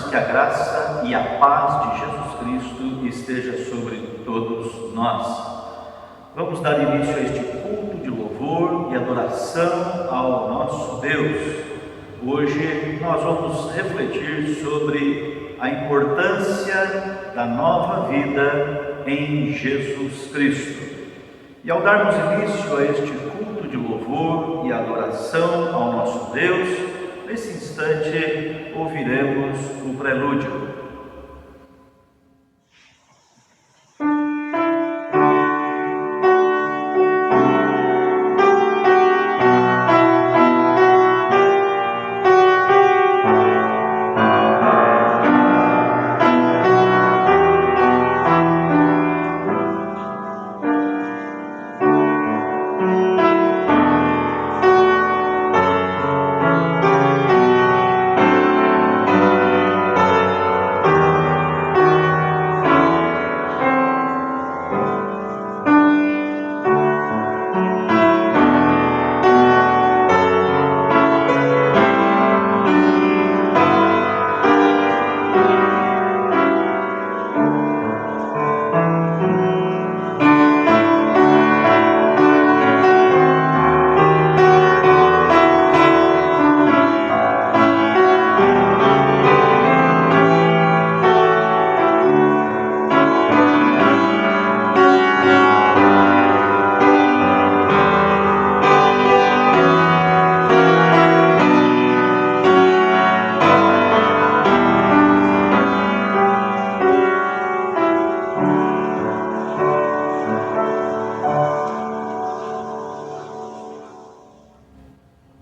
irmãs, que a graça e a paz de Jesus Cristo esteja sobre todos nós. Vamos dar início a este culto de louvor e adoração ao nosso Deus. Hoje nós vamos refletir sobre a importância da nova vida em Jesus Cristo. E ao darmos início a este culto de louvor e adoração ao nosso Deus, nesse instante ouviremos o prelúdio.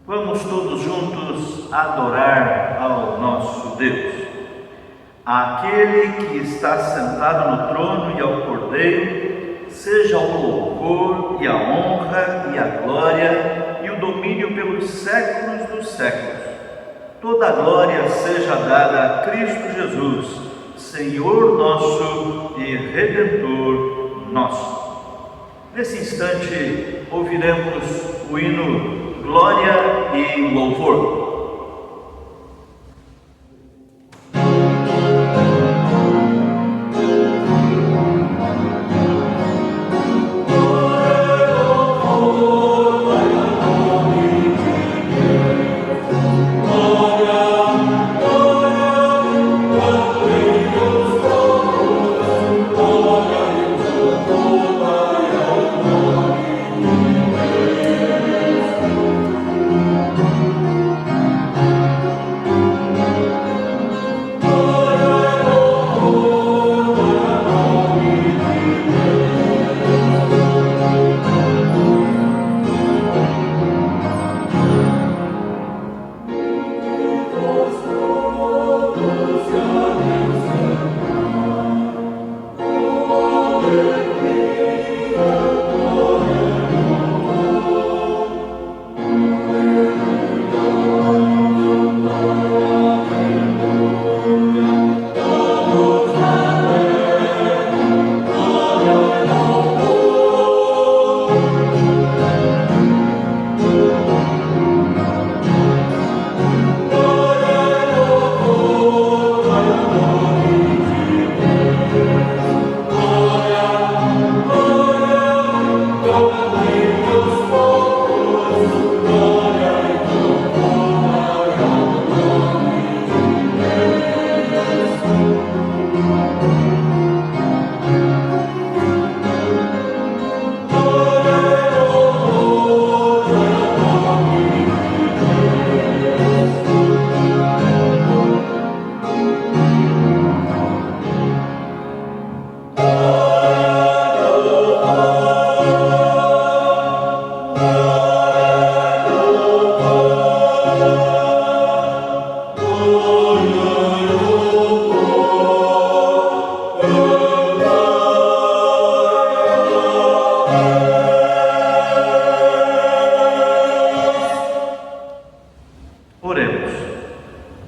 Vamos todos juntos adorar ao nosso Deus. Àquele que está sentado no trono e ao Cordeiro, seja o louvor e a honra e a glória e o domínio pelos séculos dos séculos. Toda a glória seja dada a Cristo Jesus, Senhor nosso e Redentor nosso. Nesse instante ouviremos o hino Glória e Louvor.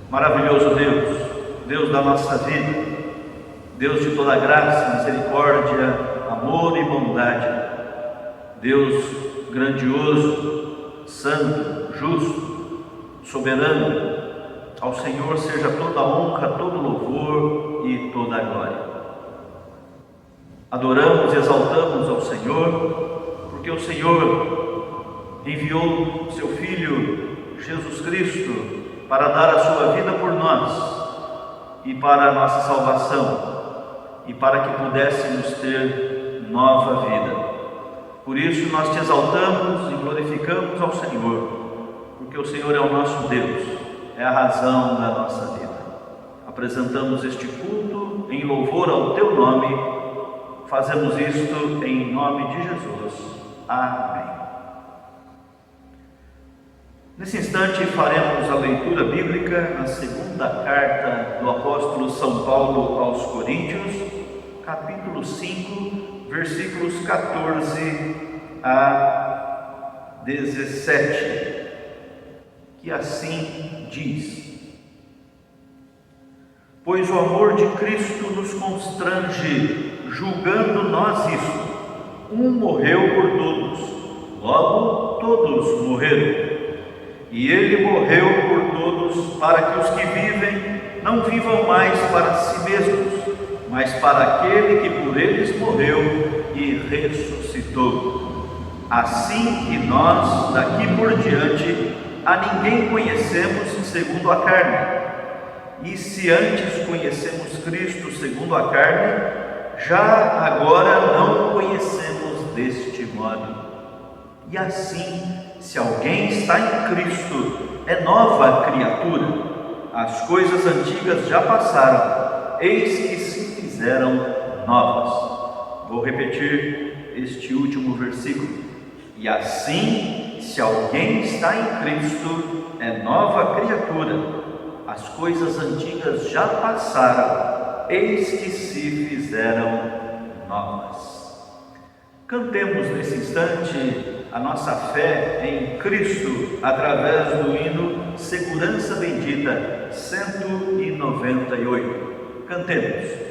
Maravilhoso Deus, Deus da nossa vida, Deus de toda graça, misericórdia, amor e bondade, Deus grandioso, santo, justo, soberano, Ao Senhor seja toda a honra, todo o louvor e toda a glória. Adoramos e exaltamos ao Senhor, porque o Senhor enviou seu Filho, Jesus Cristo, para dar a sua vida por nós e para a nossa salvação, e para que pudéssemos ter nova vida. Por isso nós te exaltamos e glorificamos ao Senhor, porque o Senhor é o nosso Deus, é a razão da nossa vida. Apresentamos este culto em louvor ao teu nome, fazemos isto em nome de Jesus. Amém. Nesse instante faremos a leitura bíblica na segunda carta do apóstolo São Paulo aos Coríntios, capítulo 5, versículos 14 a 17, que assim diz: Pois o amor de Cristo nos constrange, julgando nós isto: um morreu por todos, logo todos morreram. E ele morreu por todos, para que os que vivem não vivam mais para si mesmos, mas para aquele que por eles morreu e ressuscitou. Assim que nós, daqui por diante, a ninguém conhecemos segundo a carne. E se antes conhecemos Cristo segundo a carne, já agora não o conhecemos deste modo. E assim, se alguém está em Cristo, é nova criatura. As coisas antigas já passaram, eis que se fizeram novas. Vou repetir este último versículo. E assim, se alguém está em Cristo, é nova criatura. As coisas antigas já passaram, eis que se fizeram novas. Cantemos nesse instante a nossa fé em Cristo através do hino Segurança Bendita 198. Cantemos.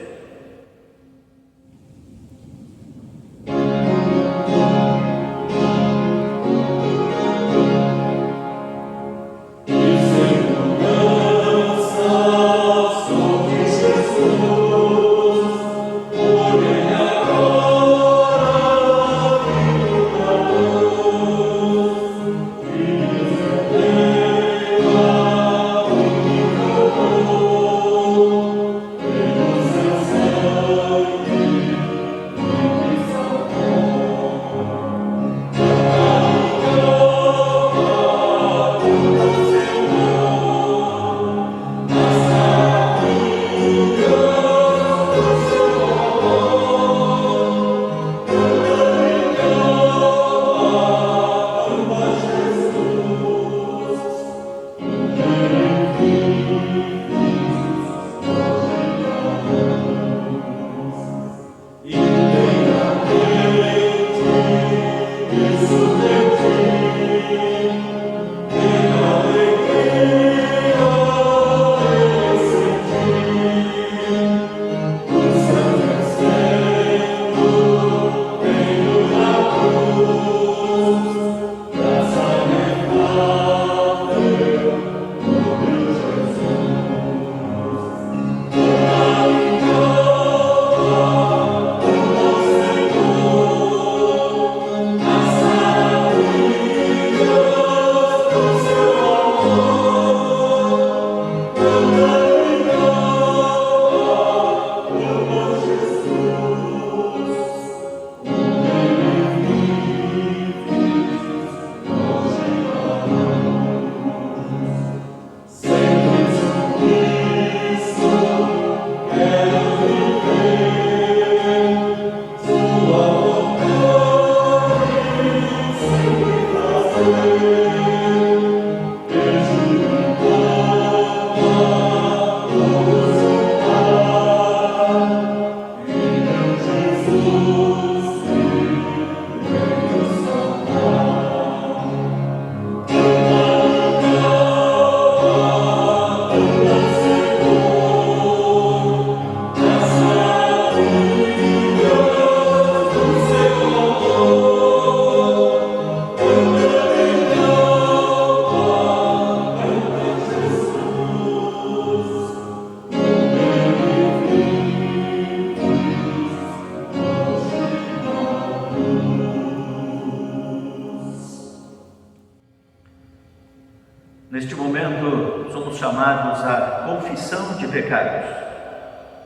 chamados à confissão de pecados.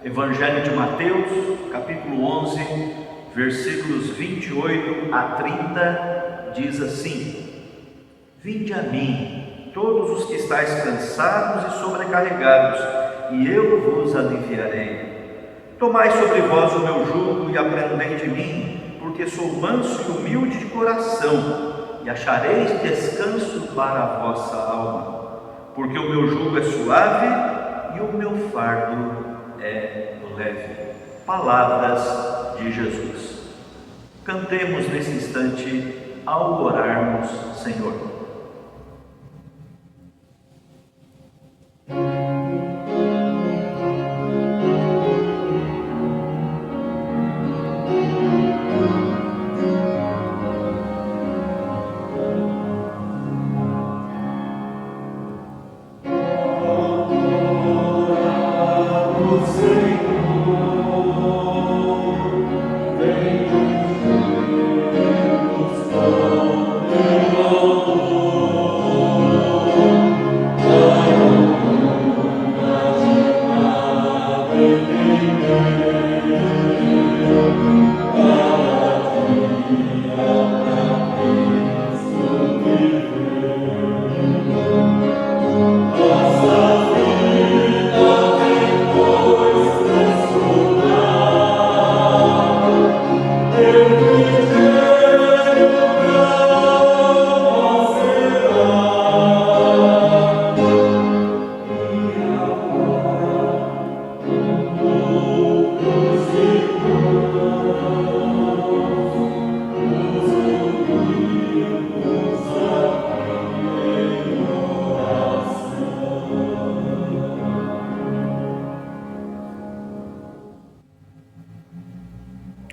Evangelho de Mateus, capítulo 11, versículos 28 a 30, diz assim: Vinde a mim, todos os que estáis cansados e sobrecarregados, e eu vos aliviarei. Tomai sobre vós o meu jugo e aprendei de mim, porque sou manso e humilde de coração, e achareis descanso para a vossa alma. Porque o meu jugo é suave e o meu fardo é leve. Palavras de Jesus. Cantemos nesse instante ao orarmos, Senhor.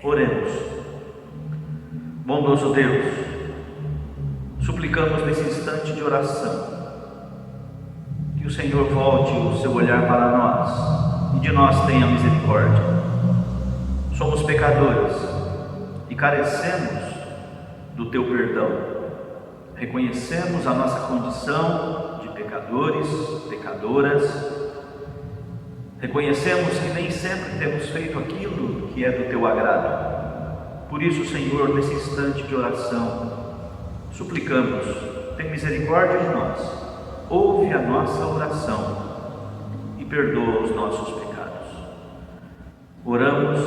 Oremos. Bondoso Deus, suplicamos nesse instante de oração que o Senhor volte o seu olhar para nós e de nós tenha misericórdia. Somos pecadores e carecemos do teu perdão. Reconhecemos a nossa condição de pecadores, pecadoras. Reconhecemos que nem sempre temos feito aquilo que é do teu agrado. Por isso, Senhor, nesse instante de oração, suplicamos, tem misericórdia de nós, ouve a nossa oração e perdoa os nossos pecados. Oramos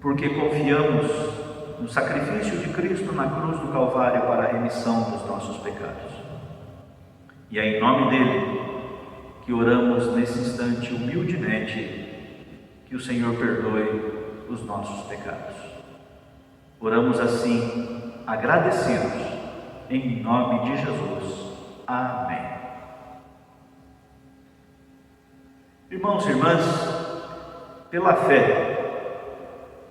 porque confiamos no sacrifício de Cristo na cruz do Calvário para a remissão dos nossos pecados. E é em nome dele que oramos nesse instante humildemente, que o Senhor perdoe os nossos pecados. Oramos assim, agradecidos, em nome de Jesus. Amém. Irmãos e irmãs, pela fé,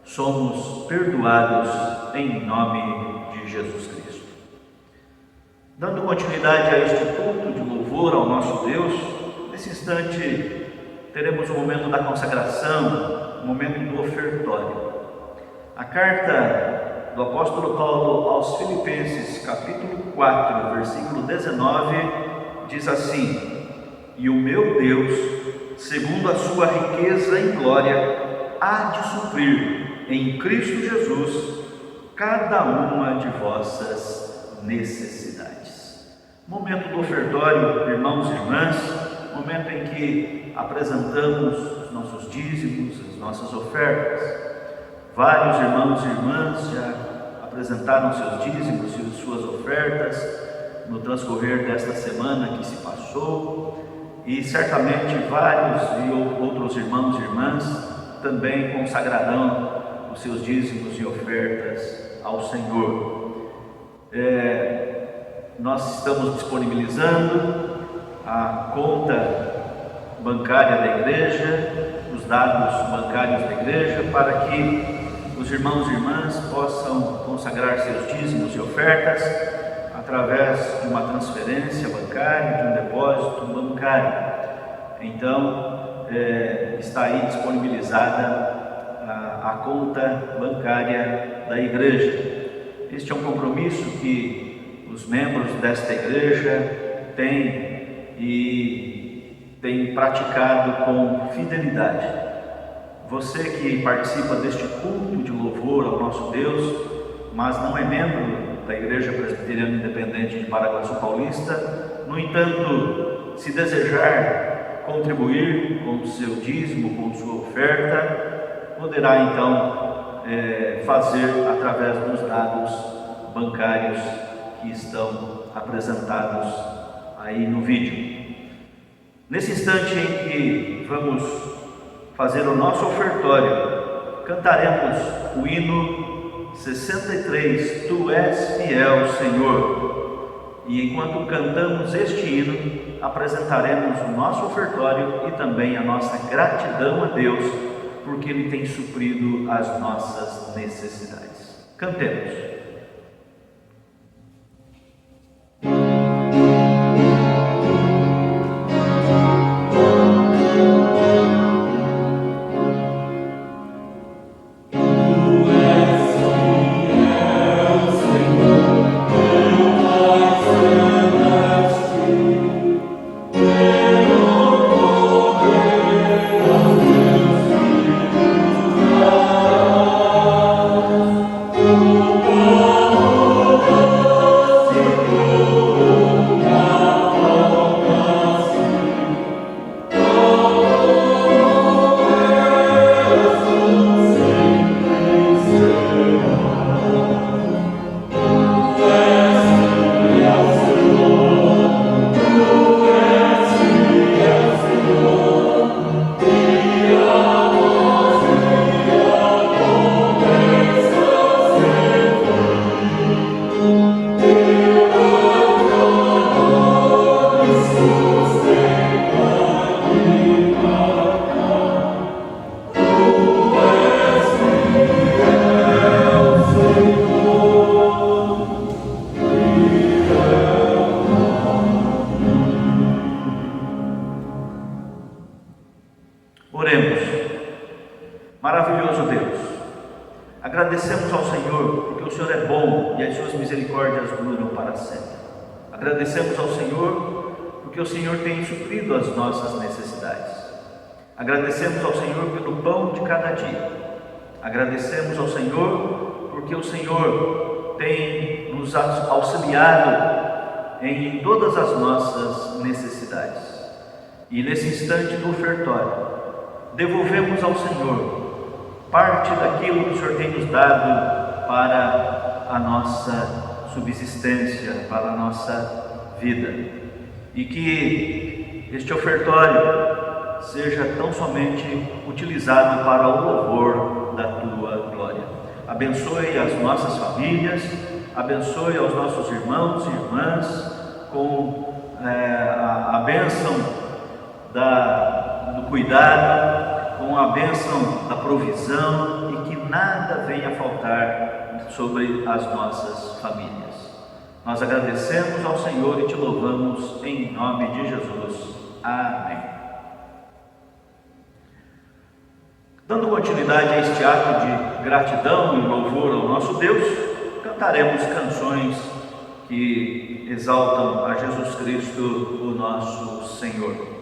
somos perdoados em nome de Jesus Cristo. Dando continuidade a este culto de louvor ao nosso Deus, nesse instante teremos o momento da consagração, o momento do ofertório. A carta do apóstolo Paulo aos Filipenses, capítulo 4, versículo 19, diz assim: E o meu Deus, segundo a sua riqueza em glória, há de suprir em Cristo Jesus cada uma de vossas necessidades. Momento do ofertório, irmãos e irmãs, momento em que apresentamos os nossos dízimos, as nossas ofertas. Vários irmãos e irmãs já apresentaram seus dízimos e suas ofertas no transcorrer desta semana que se passou, e certamente vários e outros irmãos e irmãs também consagrarão os seus dízimos e ofertas ao Senhor. Nós estamos disponibilizando a conta bancária da igreja, os dados bancários da igreja, para que os irmãos e irmãs possam consagrar seus dízimos e ofertas através de uma transferência bancária, de um depósito bancário. Então, está aí disponibilizada a conta bancária da igreja. Este é um compromisso que os membros desta igreja têm e tem praticado com fidelidade. Você que participa deste culto de louvor ao nosso Deus, mas não é membro da Igreja Presbiteriana Independente de Paraguaçu Paulista, no entanto, se desejar contribuir com o seu dízimo, com sua oferta, poderá então fazer através dos dados bancários que estão apresentados aí no vídeo. Nesse instante em que vamos fazer o nosso ofertório, cantaremos o hino 63, Tu és fiel, Senhor. E enquanto cantamos este hino, apresentaremos o nosso ofertório e também a nossa gratidão a Deus, porque Ele tem suprido as nossas necessidades. Cantemos. Oremos. Maravilhoso Deus, agradecemos ao Senhor porque o Senhor é bom e as suas misericórdias duram para sempre. Agradecemos ao Senhor porque o Senhor tem suprido as nossas necessidades. Agradecemos ao Senhor pelo pão de cada dia. Agradecemos ao Senhor porque o Senhor tem nos auxiliado em todas as nossas necessidades. E nesse instante do ofertório, devolvemos ao Senhor parte daquilo que o Senhor tem nos dado para a nossa subsistência, para a nossa vida. E que este ofertório seja tão somente utilizado para o louvor da Tua glória. Abençoe as nossas famílias, abençoe aos nossos irmãos e irmãs com a bênção do cuidado, com a bênção da provisão e que nada venha a faltar sobre as nossas famílias. Nós agradecemos ao Senhor e te louvamos em nome de Jesus. Amém. Dando continuidade a este ato de gratidão e louvor ao nosso Deus, cantaremos canções que exaltam a Jesus Cristo, o nosso Senhor.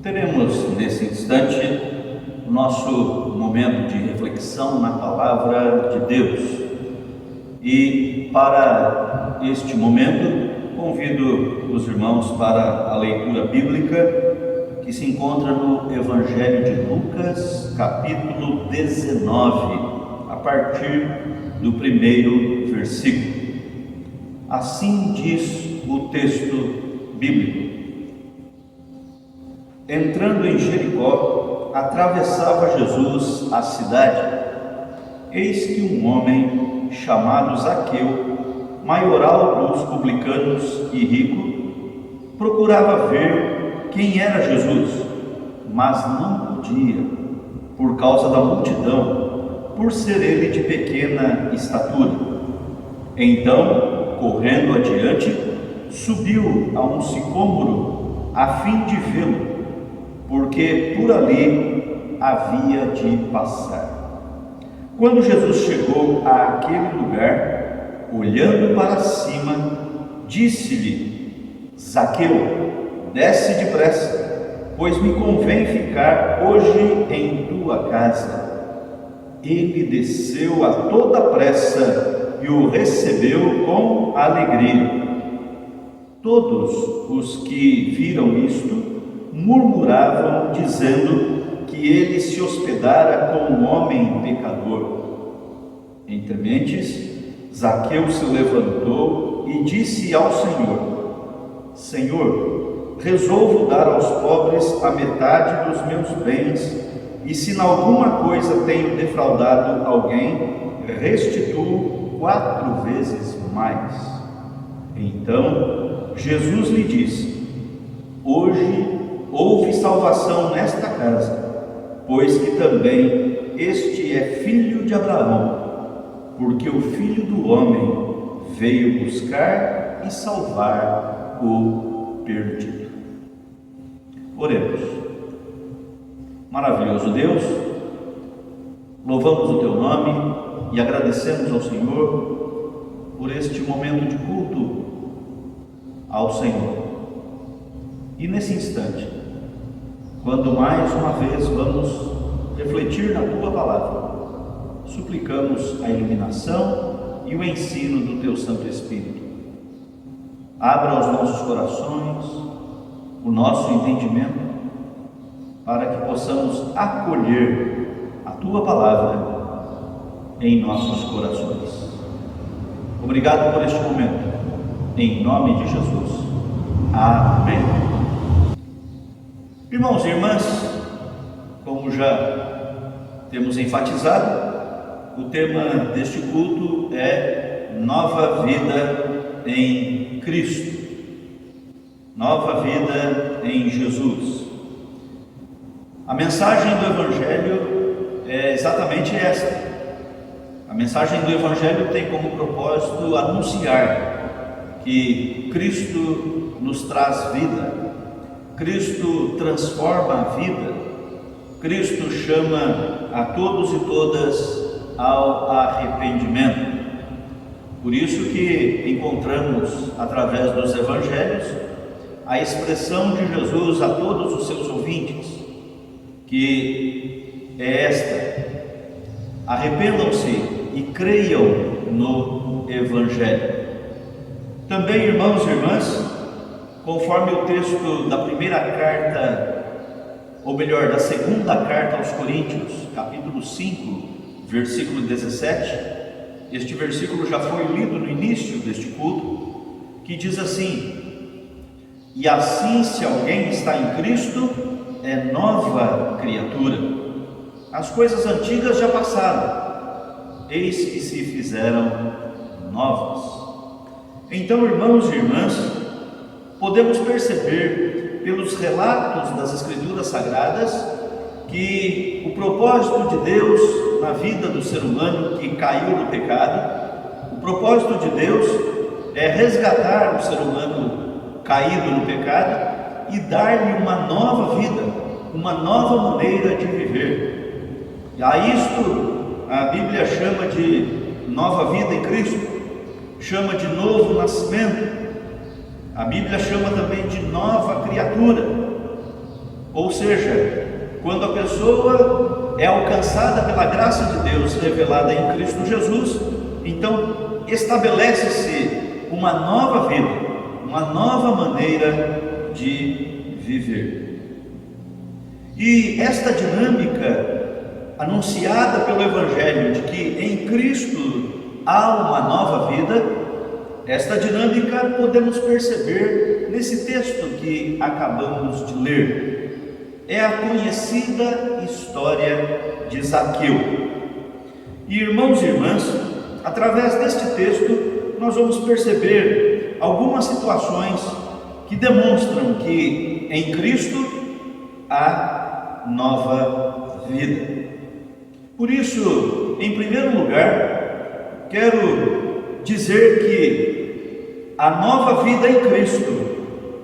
Teremos nesse instante o nosso momento de reflexão na Palavra de Deus. E para este momento, convido os irmãos para a leitura bíblica que se encontra no Evangelho de Lucas, capítulo 19, a partir do primeiro versículo. Assim diz o texto bíblico. Entrando em Jericó, atravessava Jesus a cidade. Eis que um homem chamado Zaqueu, maioral dos publicanos e rico, procurava ver quem era Jesus, mas não podia, por causa da multidão, por ser ele de pequena estatura. Então, correndo adiante, subiu a um sicômoro a fim de vê-lo, porque por ali havia de passar. Quando Jesus chegou àquele lugar, olhando para cima, disse-lhe: Zaqueu, desce depressa, pois me convém ficar hoje em tua casa. Ele desceu a toda pressa e o recebeu com alegria. Todos os que viram isto murmuravam, dizendo que ele se hospedara com um homem pecador. Entre mentes, Zaqueu se levantou e disse ao Senhor: Senhor, resolvo dar aos pobres a metade dos meus bens, e se em alguma coisa tenho defraudado alguém, restituo 4 vezes mais. Então Jesus lhe disse: Hoje houve salvação nesta casa, pois que também este é filho de Abraão, porque o Filho do Homem veio buscar e salvar o perdido. Oremos. Maravilhoso Deus, louvamos o Teu nome e agradecemos ao Senhor por este momento de culto ao Senhor. E nesse instante, quando mais uma vez vamos refletir na Tua Palavra, suplicamos a iluminação e o ensino do Teu Santo Espírito. Abra os nossos corações, o nosso entendimento, para que possamos acolher a Tua Palavra em nossos corações. Obrigado por este momento, em nome de Jesus. Amém. Irmãos e irmãs, como já temos enfatizado, o tema deste culto é Nova Vida em Cristo, nova vida em Jesus. A mensagem do Evangelho é exatamente esta. A mensagem do Evangelho tem como propósito anunciar que Cristo nos traz vida, Cristo transforma a vida, Cristo chama a todos e todas ao arrependimento. Por isso que encontramos, através dos Evangelhos, a expressão de Jesus a todos os seus ouvintes, que é esta: arrependam-se e creiam no Evangelho. Também, irmãos e irmãs, conforme o texto da primeira carta, ou melhor, da segunda carta aos Coríntios, capítulo 5, versículo 17, este versículo já foi lido no início deste culto, que diz assim: e assim, se alguém está em Cristo, é nova criatura. As coisas antigas já passaram, eis que se fizeram novas. Então, irmãos e irmãs, podemos perceber pelos relatos das Escrituras Sagradas que o propósito de Deus na vida do ser humano que caiu no pecado, o propósito de Deus é resgatar o ser humano caído no pecado e dar-lhe uma nova vida, uma nova maneira de viver. E a isto a Bíblia chama de nova vida em Cristo, chama de novo nascimento. A Bíblia chama também de nova criatura. Ou seja, quando a pessoa é alcançada pela graça de Deus revelada em Cristo Jesus, então estabelece-se uma nova vida, uma nova maneira de viver. E esta dinâmica anunciada pelo Evangelho de que em Cristo há uma nova vida, esta dinâmica podemos perceber nesse texto que acabamos de ler. É a conhecida história de Zaqueu. E, irmãos e irmãs, através deste texto nós vamos perceber algumas situações que demonstram que em Cristo há nova vida. Por isso, em primeiro lugar, quero dizer que a nova vida em Cristo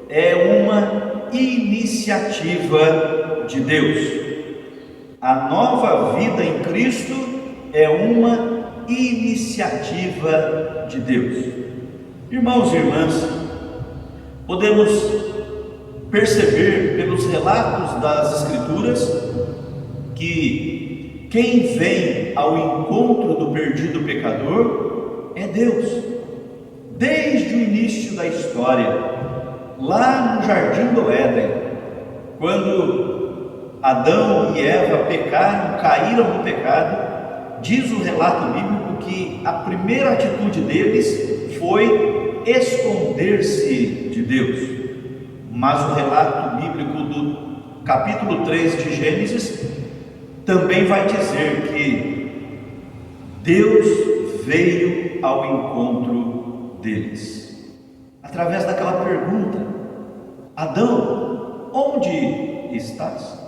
é uma iniciativa de Deus. A nova vida em Cristo é uma iniciativa de Deus. Irmãos e irmãs, podemos perceber pelos relatos das Escrituras que quem vem ao encontro do perdido pecador é Deus. Desde o início da história, lá no Jardim do Éden, quando Adão e Eva pecaram, caíram no pecado, diz o relato bíblico que a primeira atitude deles foi esconder-se de Deus. Mas o relato bíblico do capítulo 3 de Gênesis também vai dizer que Deus veio ao encontro deles, através daquela pergunta: Adão, onde estás?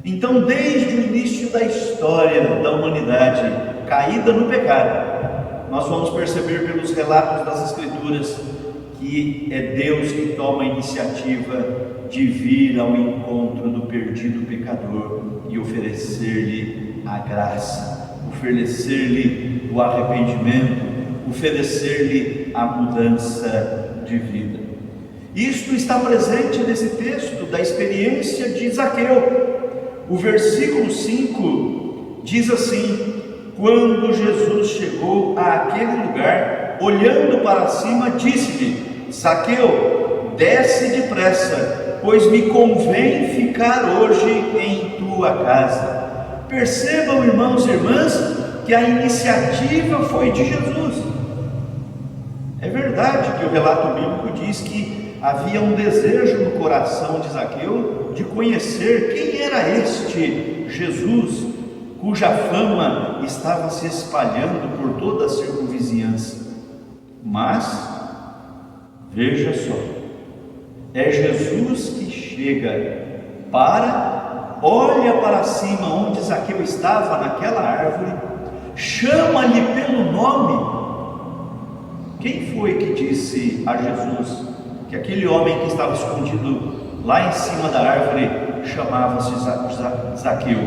Então, desde o início da história da humanidade caída no pecado, nós vamos perceber pelos relatos das Escrituras que é Deus que toma a iniciativa de vir ao encontro do perdido pecador e oferecer-lhe a graça, oferecer-lhe o arrependimento, oferecer-lhe a mudança de vida. Isto está presente nesse texto da experiência de Zaqueu. O versículo 5 diz assim: quando Jesus chegou àquele lugar, olhando para cima, disse-lhe: Zaqueu, desce depressa, pois me convém ficar hoje em tua casa. Percebam, irmãos e irmãs, que a iniciativa foi de Jesus. É verdade que o relato bíblico diz que havia um desejo no coração de Zaqueu de conhecer quem era este Jesus, cuja fama estava se espalhando por toda a circunvizinhança. Mas, veja só, é Jesus que chega, olha para cima onde Zaqueu estava naquela árvore, chama-lhe pelo nome. Quem foi que disse a Jesus que aquele homem que estava escondido lá em cima da árvore chamava-se Zaqueu?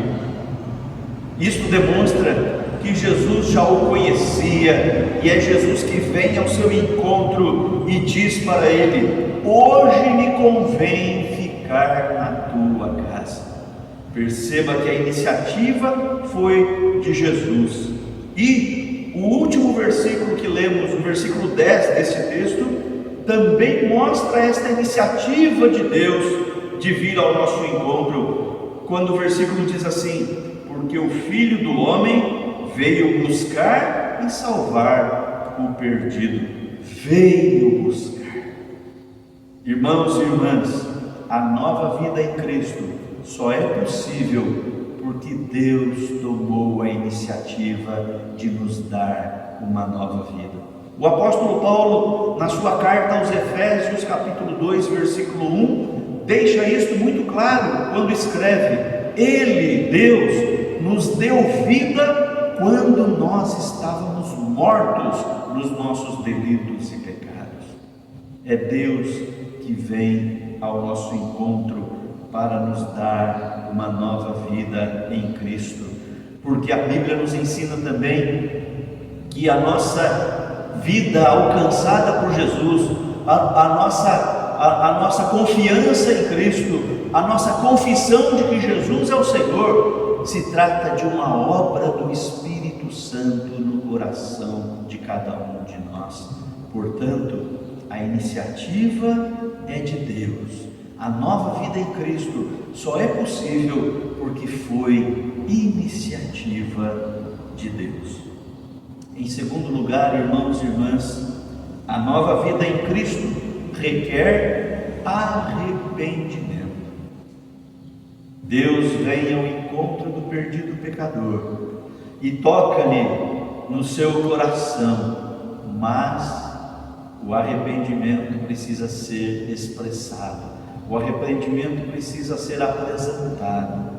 Isso demonstra que Jesus já o conhecia, e é Jesus que vem ao seu encontro e diz para ele: hoje me convém ficar na tua casa. Perceba que a iniciativa foi de Jesus. E o último versículo que lemos, o versículo 10 desse texto, também mostra esta iniciativa de Deus de vir ao nosso encontro, quando o versículo diz assim: porque o Filho do Homem veio buscar e salvar o perdido. Veio buscar. Irmãos e irmãs, a nova vida em Cristo só é possível porque Deus tomou a iniciativa de nos dar uma nova vida. O apóstolo Paulo, na sua carta aos Efésios, capítulo 2, versículo 1, deixa isto muito claro quando escreve: Ele, Deus, nos deu vida quando nós estávamos mortos nos nossos delitos e pecados. É Deus que vem ao nosso encontro para nos dar uma nova vida em Cristo, porque a Bíblia nos ensina também que a nossa vida alcançada por Jesus, a nossa confiança em Cristo, a nossa confissão de que Jesus é o Senhor, se trata de uma obra do Espírito Santo no coração de cada um de nós. Portanto, a iniciativa é de Deus. A nova vida em Cristo só é possível porque foi iniciativa de Deus. Em segundo lugar, irmãos e irmãs, a nova vida em Cristo requer arrependimento. Deus vem ao encontro do perdido pecador e toca-lhe no seu coração, mas o arrependimento precisa ser expressado. O arrependimento precisa ser apresentado.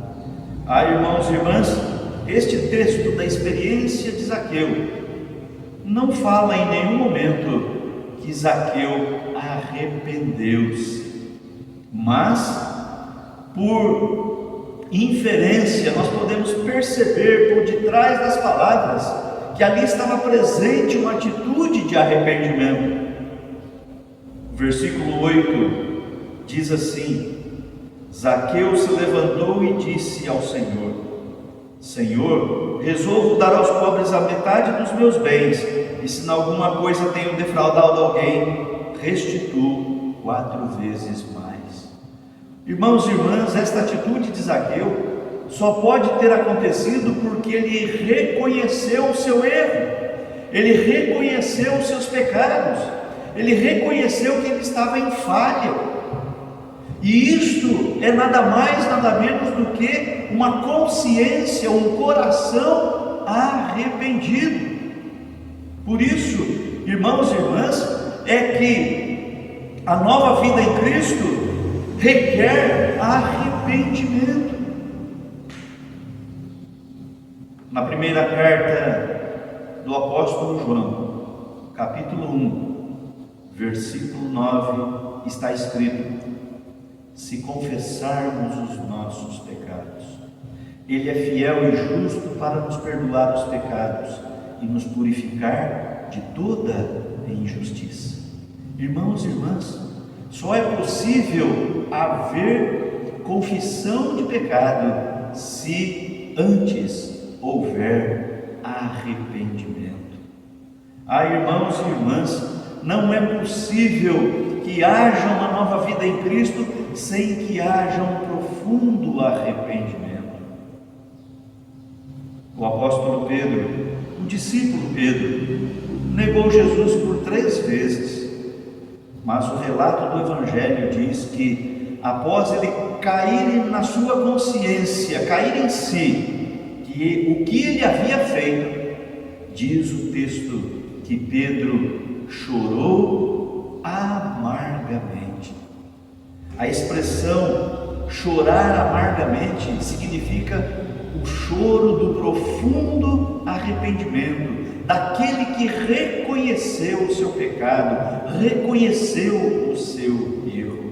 Irmãos e irmãs, este texto da experiência de Zaqueu não fala em nenhum momento que Zaqueu arrependeu-se, mas por inferência nós podemos perceber por detrás das palavras que ali estava presente uma atitude de arrependimento. Versículo 8 diz assim: Zaqueu se levantou e disse ao Senhor: Senhor, resolvo dar aos pobres a metade dos meus bens, e se em alguma coisa tenho defraudado alguém, restituo 4 vezes mais. Irmãos e irmãs, esta atitude de Zaqueu só pode ter acontecido porque ele reconheceu o seu erro, ele reconheceu os seus pecados, ele reconheceu que ele estava em falha. E isto é nada mais, nada menos do que uma consciência, um coração arrependido. Por isso, irmãos e irmãs, é que a nova vida em Cristo requer arrependimento. Na primeira carta do apóstolo João, capítulo 1, versículo 9, está escrito: se confessarmos os nossos pecados, Ele é fiel e justo para nos perdoar os pecados e nos purificar de toda injustiça. Irmãos e irmãs, só é possível haver confissão de pecado se antes houver arrependimento. Irmãos e irmãs, não é possível que haja uma nova vida em Cristo sem que haja um profundo arrependimento. O apóstolo Pedro, o discípulo Pedro, negou Jesus por 3 vezes. mas o relato do Evangelho diz que após ele cair na sua consciência, cair em si, que o que ele havia feito, diz o texto que Pedro chorou amargamente. A expressão chorar amargamente significa o choro do profundo arrependimento, daquele que reconheceu o seu pecado, reconheceu o seu erro.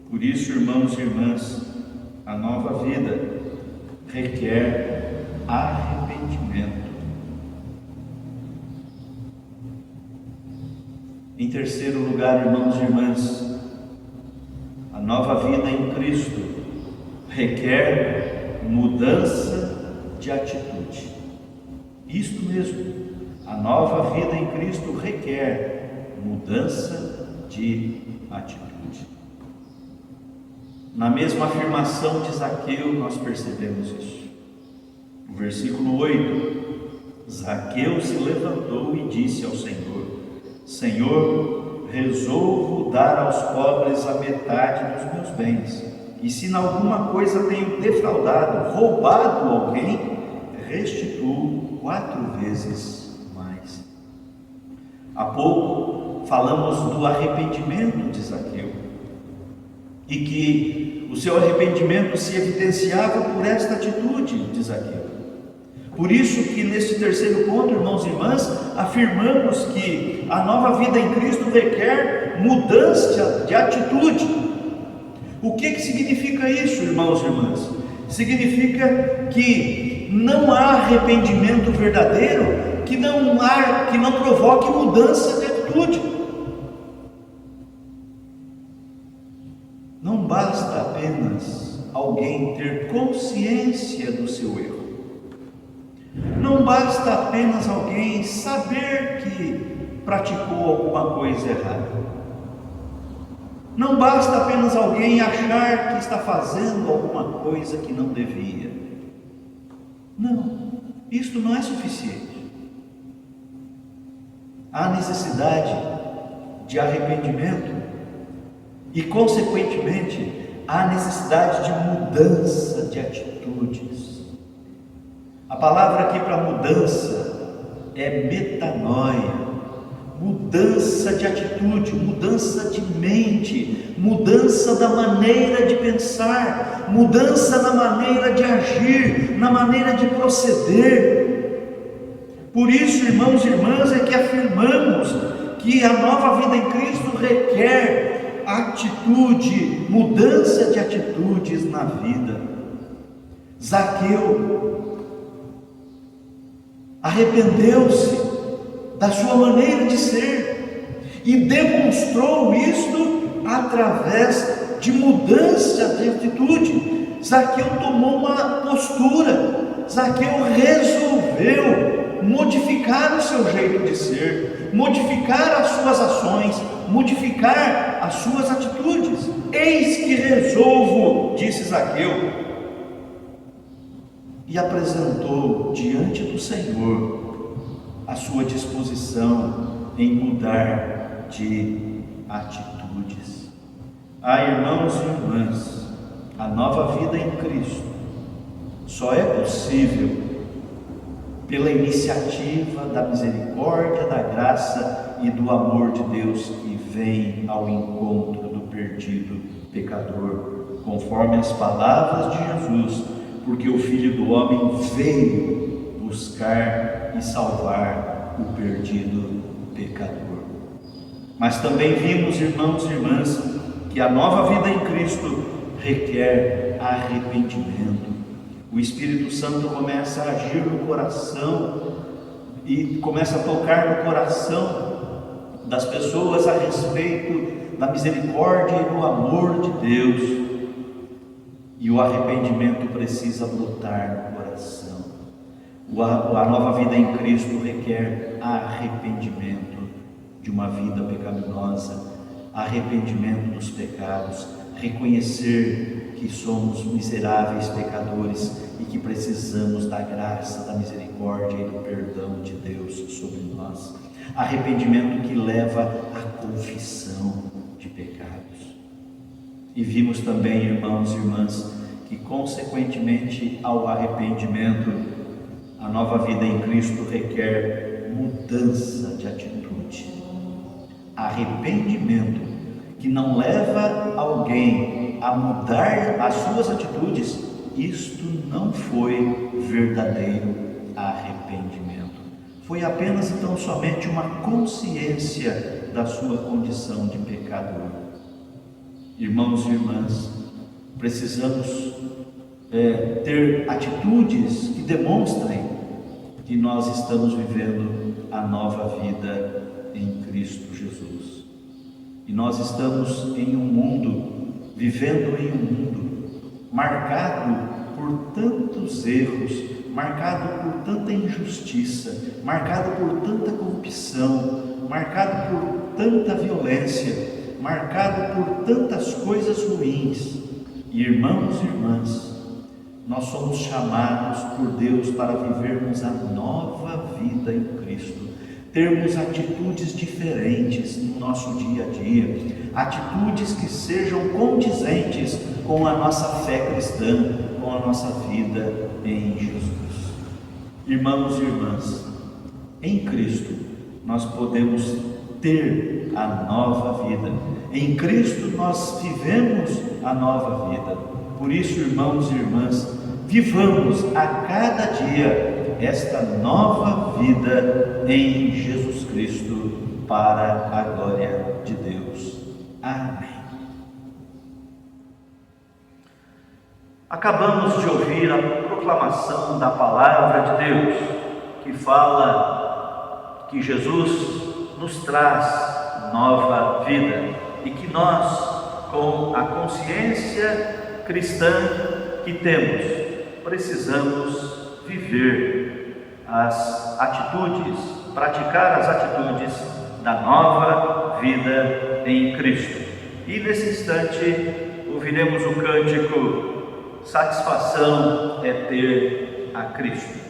Por isso, irmãos e irmãs, a nova vida requer arrependimento. Em terceiro lugar, irmãos e irmãs, a nova vida em Cristo requer mudança de atitude. Isto mesmo, a nova vida em Cristo requer mudança de atitude. Na mesma afirmação de Zaqueu, nós percebemos isso. No versículo 8, Zaqueu se levantou e disse ao Senhor: Senhor, resolvo dar aos pobres a metade dos meus bens, e se em alguma coisa tenho defraudado, roubado alguém, restituo 4 vezes mais. Há pouco falamos do arrependimento de Zaqueu, e que o seu arrependimento se evidenciava por esta atitude de Zaqueu. Por isso que neste terceiro ponto, irmãos e irmãs, afirmamos que a nova vida em Cristo requer mudança de atitude. O que significa isso, irmãos e irmãs? Significa que não há arrependimento verdadeiro que não provoque mudança de atitude. Não basta apenas alguém ter consciência do seu erro. Não basta apenas alguém saber que praticou alguma coisa errada. Não basta apenas alguém achar que está fazendo alguma coisa que não devia. Não, isto não é suficiente. Há necessidade de arrependimento e, consequentemente, há necessidade de mudança de atitudes. A palavra aqui para mudança é metanoia, mudança de atitude, mudança de mente, mudança da maneira de pensar, mudança na maneira de agir, na maneira de proceder. Por isso, irmãos e irmãs, é que afirmamos que a nova vida em Cristo requer atitude, mudança de atitudes na vida. Zaqueu arrependeu-se da sua maneira de ser e demonstrou isto através de mudança de atitude. Zaqueu tomou uma postura, Zaqueu resolveu modificar o seu jeito de ser, modificar as suas ações, modificar as suas atitudes. Eis que resolvo, disse Zaqueu, e apresentou diante do Senhor a sua disposição em mudar de atitudes. Irmãos e irmãs, a nova vida em Cristo só é possível pela iniciativa da misericórdia, da graça e do amor de Deus que vem ao encontro do perdido pecador, conforme as palavras de Jesus, porque o Filho do Homem veio buscar e salvar o perdido pecador. Mas também vimos, irmãos e irmãs, que a nova vida em Cristo requer arrependimento. O Espírito Santo começa a agir no coração e começa a tocar no coração das pessoas a respeito da misericórdia e do amor de Deus. E o arrependimento precisa brotar no coração. A nova vida em Cristo requer arrependimento de uma vida pecaminosa, arrependimento dos pecados, reconhecer que somos miseráveis pecadores e que precisamos da graça, da misericórdia e do perdão de Deus sobre nós. Arrependimento que leva à confissão. E vimos também, irmãos e irmãs, que consequentemente ao arrependimento, a nova vida em Cristo requer mudança de atitude. Arrependimento que não leva alguém a mudar as suas atitudes, isto não foi verdadeiro arrependimento. Foi apenas então somente uma consciência da sua condição de pecador. Irmãos e irmãs, precisamos ter atitudes que demonstrem que nós estamos vivendo a nova vida em Cristo Jesus. E nós estamos em um mundo, vivendo em um mundo marcado por tantos erros, marcado por tanta injustiça, marcado por tanta corrupção, marcado por tanta violência, marcado por tantas coisas ruins. E irmãos e irmãs, nós somos chamados por Deus para vivermos a nova vida em Cristo, termos atitudes diferentes no nosso dia a dia, atitudes que sejam condizentes com a nossa fé cristã, com a nossa vida em Jesus. Irmãos e irmãs, em Cristo nós podemos ter a nova vida. Em Cristo nós vivemos a nova vida. Por isso, irmãos e irmãs, vivamos a cada dia esta nova vida em Jesus Cristo, para a glória de Deus. Amém. Acabamos de ouvir a proclamação da palavra de Deus, que fala que Jesus nos traz nova vida e que nós, com a consciência cristã que temos, precisamos viver as atitudes, praticar as atitudes da nova vida em Cristo. E nesse instante ouviremos o cântico Satisfação é ter a Cristo.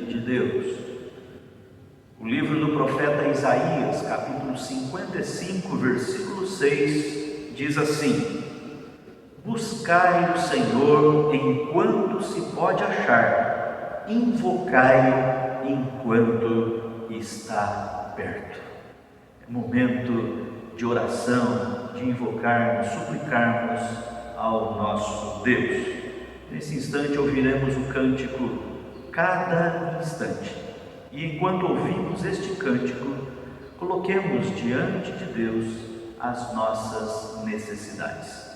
de Deus. O livro do profeta Isaías, capítulo 55, versículo 6, diz assim: buscai o Senhor enquanto se pode achar, invocai enquanto está perto. É momento de oração, de invocarmos, suplicarmos ao nosso Deus. Nesse instante ouviremos o cântico Cada Instante. E enquanto ouvimos este cântico, coloquemos diante de Deus as nossas necessidades.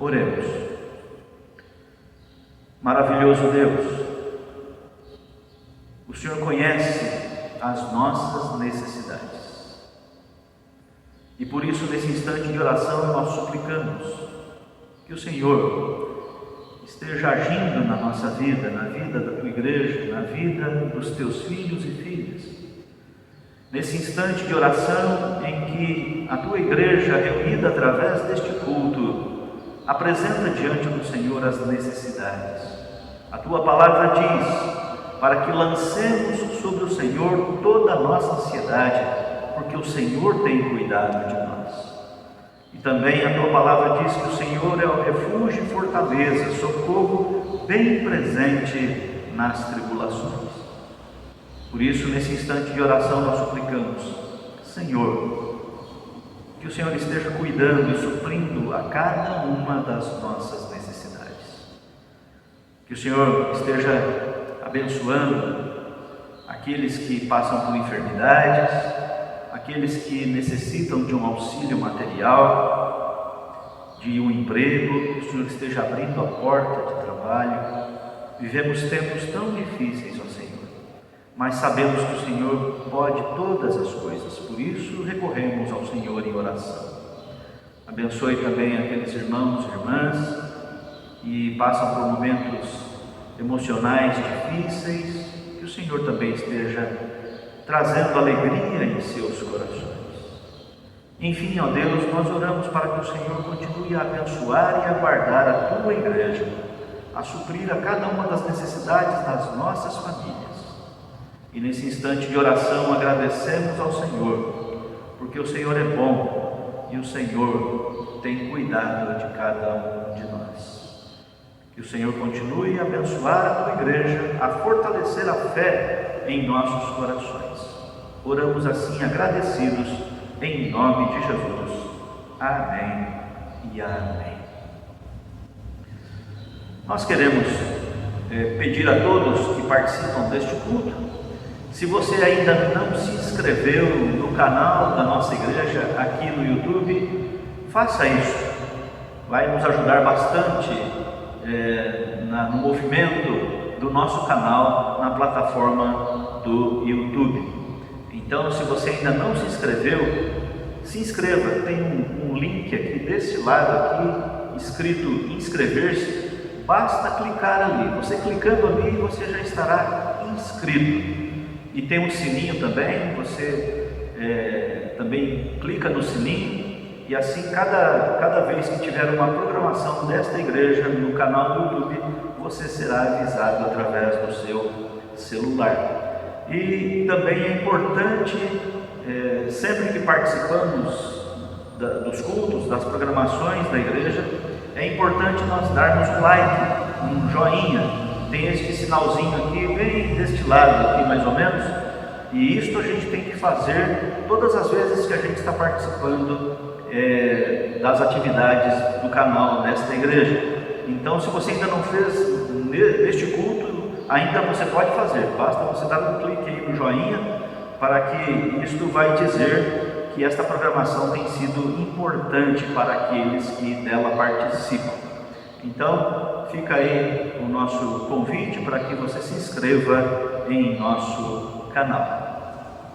Oremos. Maravilhoso Deus, o Senhor conhece as nossas necessidades. E por isso, nesse instante de oração, nós suplicamos que o Senhor esteja agindo na nossa vida, na vida da tua igreja, na vida dos teus filhos e filhas. Nesse instante de oração em que a tua igreja, reunida através deste culto, apresenta diante do Senhor as necessidades. A tua palavra diz para que lancemos sobre o Senhor toda a nossa ansiedade, porque o Senhor tem cuidado de nós. E também a tua palavra diz que o Senhor é o refúgio e fortaleza, socorro bem presente nas tribulações. Por isso, nesse instante de oração, nós suplicamos: Senhor, que o Senhor esteja cuidando e suprindo a cada uma das nossas necessidades. Que o Senhor esteja abençoando aqueles que passam por enfermidades, aqueles que necessitam de um auxílio material, de um emprego. Que o Senhor esteja abrindo a porta de trabalho. Vivemos tempos tão difíceis, ó Senhor, mas sabemos que o Senhor pode todas as coisas, por isso recorremos ao Senhor em oração. Abençoe também aqueles irmãos e irmãs que passam por momentos emocionais difíceis, que o Senhor também esteja trazendo alegria em seus corações. Enfim, ó Deus, nós oramos para que o Senhor continue a abençoar e a guardar a tua igreja, a suprir a cada uma das necessidades das nossas famílias. E nesse instante de oração agradecemos ao Senhor, porque o Senhor é bom e o Senhor tem cuidado de cada um de nós. Que o Senhor continue a abençoar a tua igreja, a fortalecer a fé em nossos corações. Oramos assim agradecidos, em nome de Jesus. Amém e amém. Nós queremos pedir a todos que participam deste culto Se você ainda não se inscreveu no canal da nossa igreja aqui no YouTube, faça isso. Vai nos ajudar bastante no movimento do nosso canal na plataforma do YouTube. Então, se você ainda não se inscreveu, se inscreva. Tem um link aqui desse lado aqui, escrito inscrever-se. Basta clicar ali. Você clicando ali, você já estará inscrito. E tem um sininho também. Você também clica no sininho. E assim, cada vez que tiver uma programação desta igreja no canal do YouTube, você será avisado através do seu celular. E também é importante, sempre que participamos dos cultos, das programações da igreja, é importante nós darmos um like, um joinha. Tem este sinalzinho aqui, bem deste lado aqui mais ou menos. E isto a gente tem que fazer todas as vezes que a gente está participando das atividades do canal desta igreja. Então, se você ainda não fez neste culto, ainda você pode fazer. Basta você dar um clique aí no joinha, para que isto vai dizer que esta programação tem sido importante para aqueles que dela participam. Então, fica aí o nosso convite para que você se inscreva em nosso canal.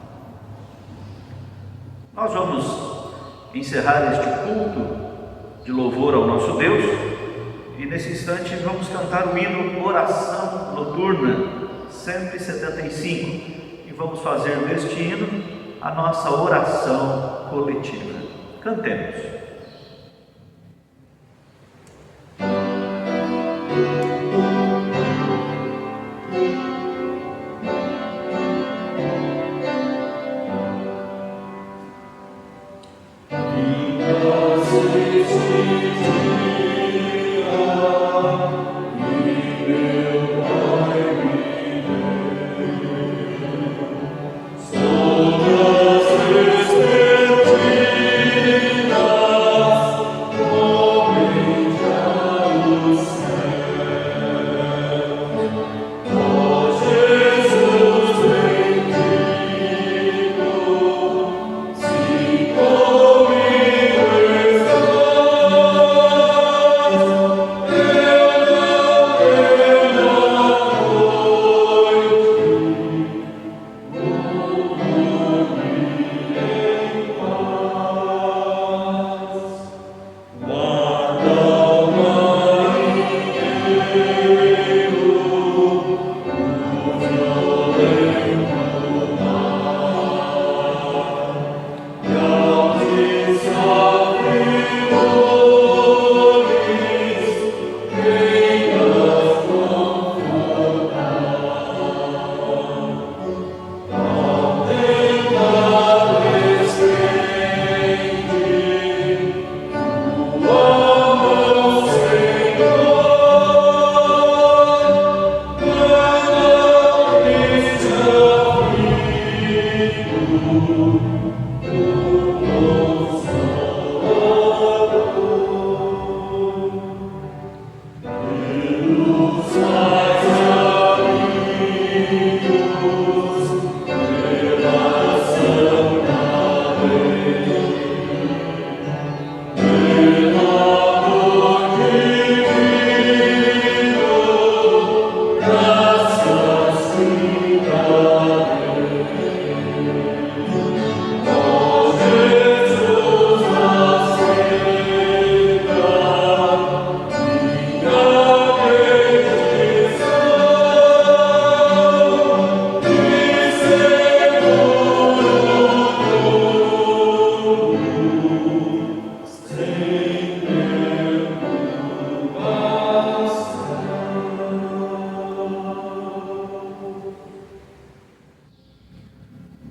Nós vamos encerrar este culto de louvor ao nosso Deus, e nesse instante vamos cantar o hino Oração Noturna 175, e vamos fazer deste hino a nossa oração coletiva. Cantemos.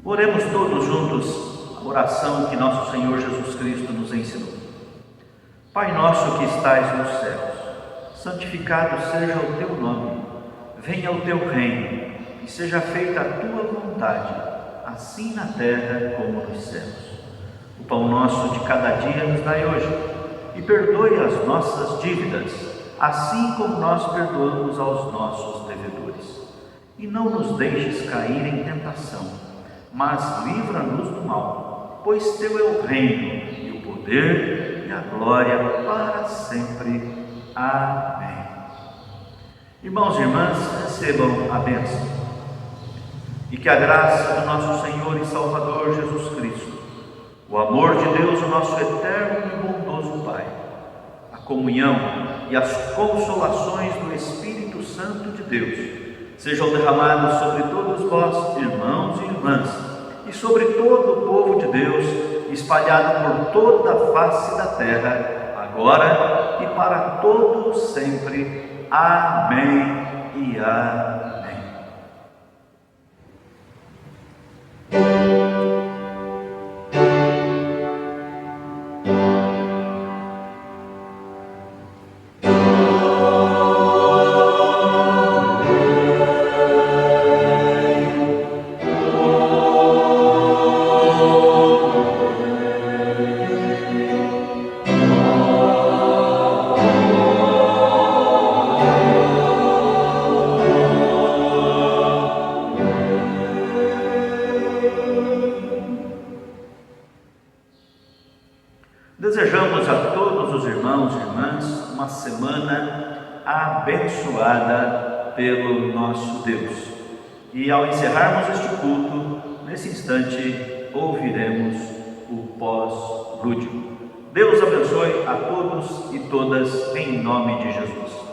Oremos todos juntos a oração que nosso Senhor Jesus Cristo nos ensinou. Pai nosso que estais nos céus, santificado seja o teu nome, venha o teu reino, e seja feita a tua vontade, assim na terra como nos céus. O pão nosso de cada dia nos dai hoje, e perdoe as nossas dívidas, assim como nós perdoamos aos nossos devedores. E e não nos deixes cair em tentação, mas livra-nos do mal, pois teu é o reino, e o poder, e a glória para sempre. Amém. Irmãos e irmãs, recebam a bênção, e que a graça do nosso Senhor e Salvador Jesus Cristo, o amor de Deus, o nosso eterno e bondoso Pai, a comunhão e as consolações do Espírito Santo de Deus sejam derramados sobre todos vós, irmãos e irmãs, e sobre todo o povo de Deus, espalhado por toda a face da terra, agora e para todos sempre. Amém e amém. Desejamos a todos os irmãos e irmãs uma semana abençoada pelo nosso Deus. E ao encerrarmos este culto, nesse instante ouviremos o pós-lúdico. Deus abençoe a todos e todas em nome de Jesus.